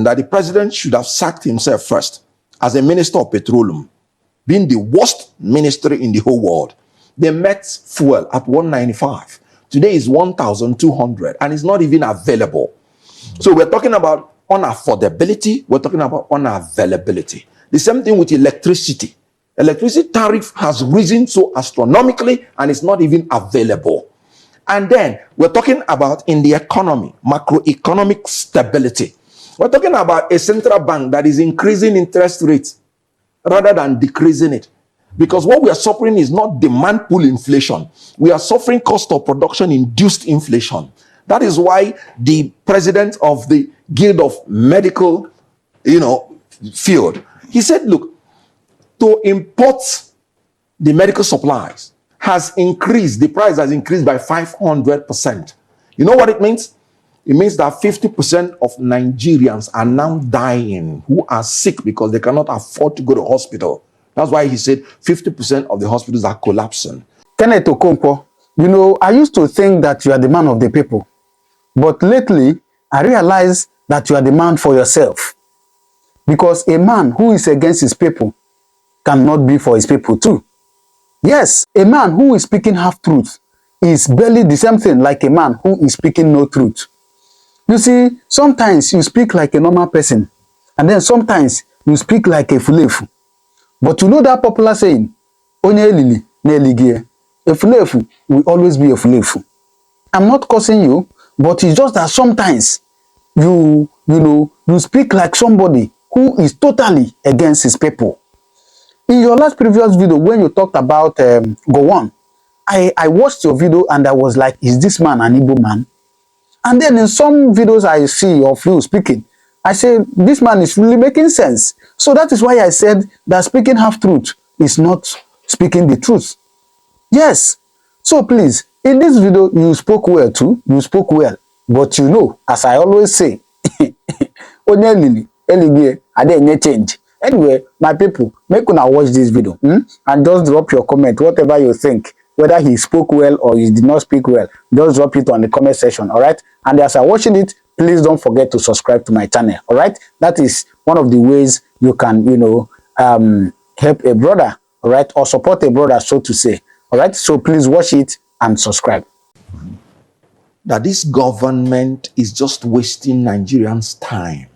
that the president should have sacked himself first as a minister of petroleum, being the worst ministry in the whole world. They met fuel at 195. Today is 1,200 and it's not even available. So we're talking about unaffordability. We're talking about unavailability. The same thing with electricity. Electricity tariff has risen so astronomically and it's not even available. And then we're talking about in the economy, macroeconomic stability. We're talking about a central bank that is increasing interest rates rather than decreasing it. Because what we are suffering is not demand pull inflation. We are suffering cost of production induced inflation. That is why the president of the Guild of Medical, field, he said, look, to import the medical supplies has increased, the price has increased by 500%. You know what it means? It means that 50% of Nigerians are now dying who are sick because they cannot afford to go to hospital. That's why he said 50% of the hospitals are collapsing. Kenneth Okonkwo, I used to think that you are the man of the people. But lately, I realize that you are the man for yourself. Because a man who is against his people cannot be for his people too. Yes, a man who is speaking half-truth is barely the same thing like a man who is speaking no truth. You see, sometimes you speak like a normal person, and then sometimes you speak like a fulefu. But you know that popular saying, Onye lili na eligie. A fulefu will always be a fulefu. I'm not cursing you, but it's just that sometimes you speak like somebody who is totally against his people. In your last previous video, when you talked about Gowon, I watched your video and I was like, is this man an Igbo man? And then in some videos I see of you speaking, I say, this man is really making sense. So that is why I said that speaking half-truth is not speaking the truth. Yes. So please, in this video, you spoke well too. You spoke well. But as I always say, Onye lili, eligie, ade change. Anyway, my people, make una watch this video and just drop your comment, whatever you think. Whether he spoke well or he did not speak well, just drop it on the comment section, all right? And as I'm watching it, please don't forget to subscribe to my channel, all right? That is one of the ways you can, help a brother, all right? Or support a brother, so to say, all right? So please watch it and subscribe. That this government is just wasting Nigerians' time.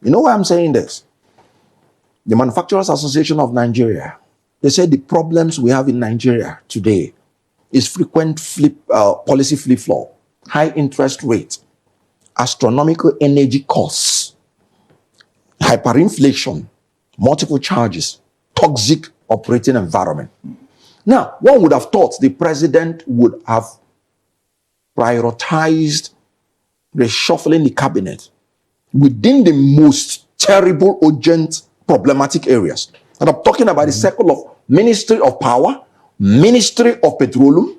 You know why I'm saying this? The Manufacturers Association of Nigeria, they said the problems we have in Nigeria today is frequent policy flip-flop, high interest rates, astronomical energy costs, hyperinflation, multiple charges, toxic operating environment. Now, one would have thought the president would have prioritized reshuffling the cabinet within the most terrible, urgent, problematic areas. And I'm talking about the circle of Ministry of Power, Ministry of Petroleum,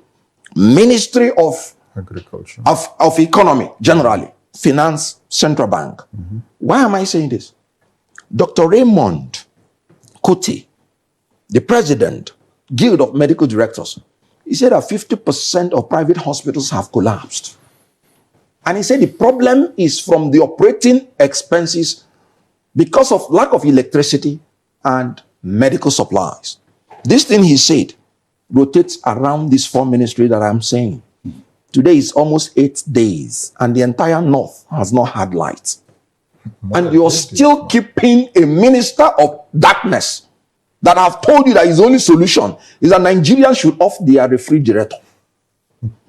Ministry of Agriculture, of Economy, generally, Finance, Central Bank. Why am I saying this? Dr. Raymond Kuti, the president, Guild of Medical Directors, he said that 50% of private hospitals have collapsed. And he said the problem is from the operating expenses because of lack of electricity and medical supplies. This thing he said rotates around these four ministries that I'm saying. Today is almost 8 days and the entire North has not had light. And you're still keeping a minister of darkness that have told you that his only solution is that Nigerians should off their refrigerator.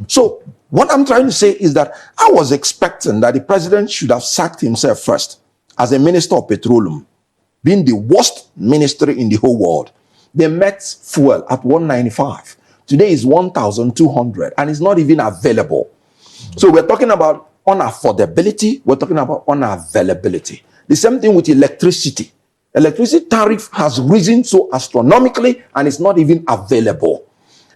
So what I'm trying to say is that I was expecting that the president should have sacked himself first as a minister of petroleum, being the worst ministry in the whole world. They met fuel at 195. Today is 1,200 and it's not even available. So we're talking about unaffordability. We're talking about unavailability. The same thing with electricity. Electricity tariff has risen so astronomically and it's not even available.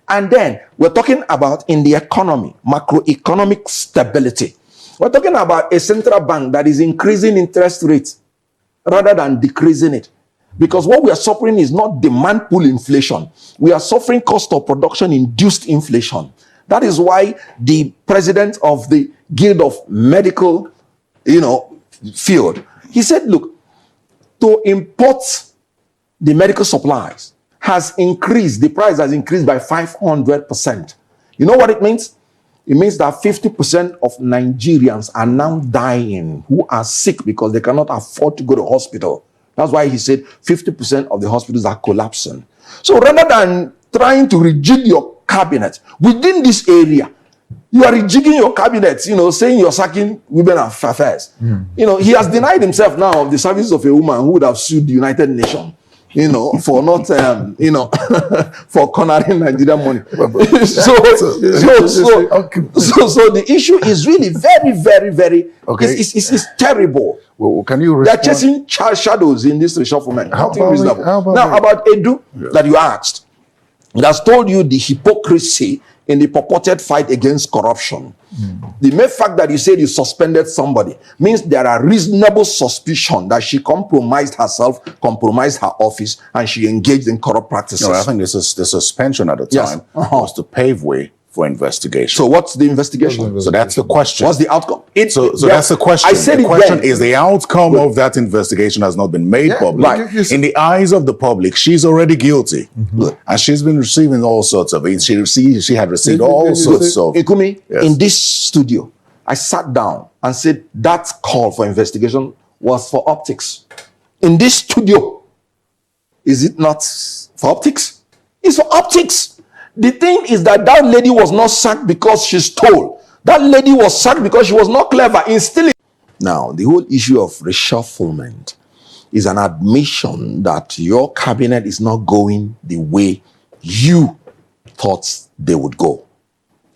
And then we're talking about in the economy, macroeconomic stability. We're talking about a central bank that is increasing interest rates rather than decreasing it. Because what we are suffering is not demand pull inflation. We are suffering cost of production induced inflation. That is why the president of the Guild of Medical, field, He said, look, to import the medical supplies has increased, the price has increased by 500%. You know what it means? It means that 50% of Nigerians are now dying who are sick because they cannot afford to go to hospital. That's why he said 50% of the hospitals are collapsing. So rather than trying to rejig your cabinet within this area, you are rejigging your cabinet, saying you're sacking women and affairs. He has denied himself now of the services of a woman who would have sued the United Nations, for not, for cornering Nigerian money. So the issue is really very, very, very, it's terrible. Well, can you respond? They're chasing shadows in this reshufflement. Nothing reasonable. About Edu that you asked, it has told you the hypocrisy in the purported fight against corruption. The mere fact that you said you suspended somebody means there are reasonable suspicion that she compromised herself, compromised her office, and she engaged in corrupt practices. No, I think the suspension at the time was to pave way for investigation. So what's the investigation? So that's the question. What's the outcome? So that's the question. I said the question then. Is the outcome of that investigation has not been made public. Right. In the eyes of the public, she's already guilty. And she's been receiving all sorts of it. She had received all sorts of... Ikumi, in this studio, I sat down and said that call for investigation was for optics. In this studio, is it not for optics? It's for optics. The thing is that lady was not sacked because she stole. That lady was sacked because she was not clever in stealing. Now, the whole issue of reshufflement is an admission that your cabinet is not going the way you thought they would go.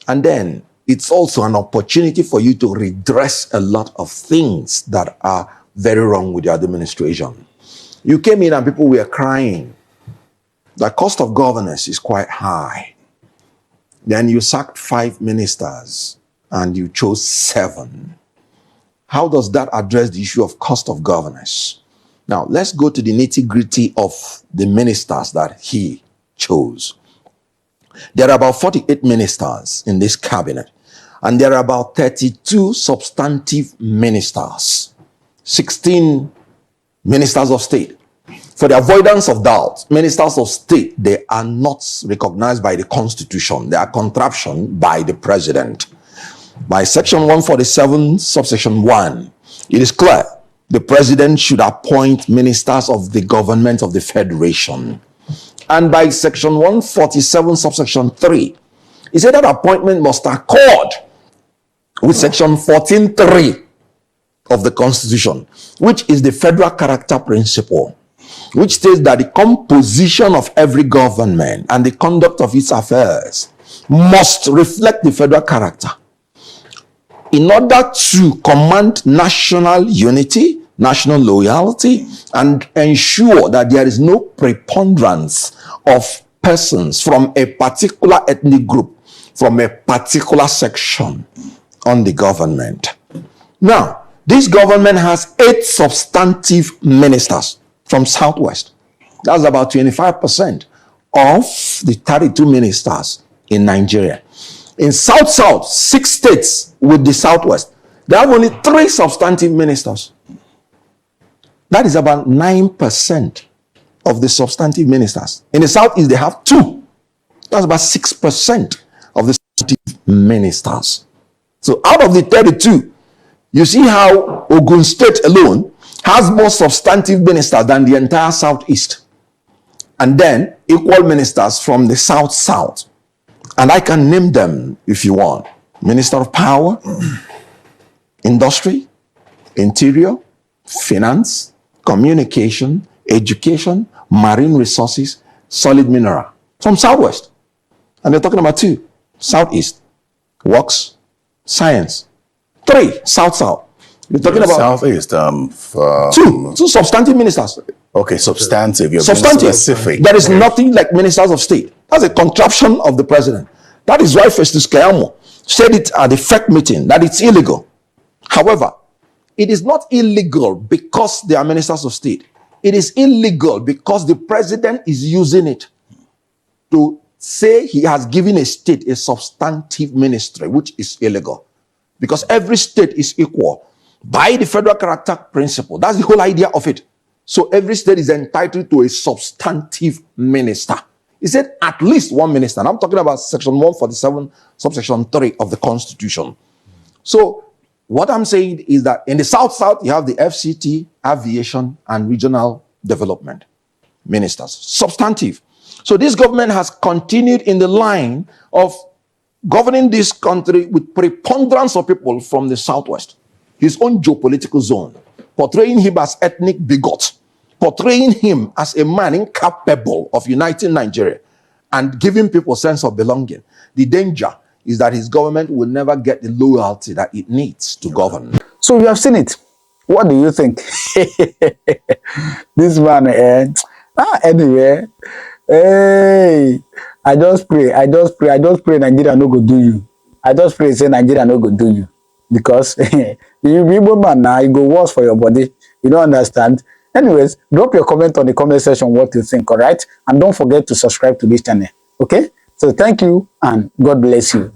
And then it's also an opportunity for you to redress a lot of things that are very wrong with your administration. You came in and people were crying. The cost of governance is quite high. Then you sacked 5 ministers and you chose 7. How does that address the issue of cost of governance? Now, let's go to the nitty-gritty of the ministers that he chose. There are about 48 ministers in this cabinet, and there are about 32 substantive ministers, 16 ministers of state. For the avoidance of doubt, ministers of state, they are not recognized by the Constitution. They are contraption by the president. By Section 147, subsection 1, it is clear the president should appoint ministers of the government of the federation. And by Section 147, subsection 3, it said that appointment must accord with Section 14.3 of the Constitution, which is the federal character principle, which states that the composition of every government and the conduct of its affairs must reflect the federal character. In order to command national unity, national loyalty, and ensure that there is no preponderance of persons from a particular ethnic group, from a particular section on the government. Now, this government has 8 substantive ministers from Southwest. That's about 25% of the 32 ministers in Nigeria. In South-South, 6 states with the Southwest, they have only 3 substantive ministers. That is about 9% of the substantive ministers. In the Southeast, they have 2. That's about 6% of the substantive ministers. So out of the 32, you see how Ogun State alone has more substantive ministers than the entire Southeast. And then equal ministers from the South-South. And I can name them if you want. Minister of Power, Industry, Interior, Finance, Communication, Education, Marine Resources, Solid Mineral. From Southwest. And they're talking about 2. Southeast, Works, Science. 3, South-South. You're talking about Southeast. 2 substantive ministers. Okay, substantive. You're Substantive. Specific. There is nothing like ministers of state. That's a contraption of the president. That is why Festus Keyamo said it at the FEC meeting that it's illegal. However, it is not illegal because they are ministers of state. It is illegal because the president is using it to say he has given a state a substantive ministry, which is illegal. Because every state is equal. by the federal character principle. That's the whole idea of it. So every state is entitled to a substantive minister. He said at least one minister. And I'm talking about section 147, subsection 3 of the Constitution. So what I'm saying is that in the South, you have the FCT, aviation, and regional development ministers. Substantive. So this government has continued in the line of governing this country with preponderance of people from the Southwest, his own geopolitical zone, portraying him as ethnic bigot, portraying him as a man incapable of uniting Nigeria and giving people a sense of belonging. The danger is that his government will never get the loyalty that it needs to govern. So you have seen it. What do you think? This man, anyway, hey, I just pray Nigeria no go do you. I just pray say Nigeria no go do you. Because you be man now, it go worse for your body. You don't understand. Anyways, drop your comment on the comment section what you think, all right? And don't forget to subscribe to this channel, okay? So thank you and God bless you.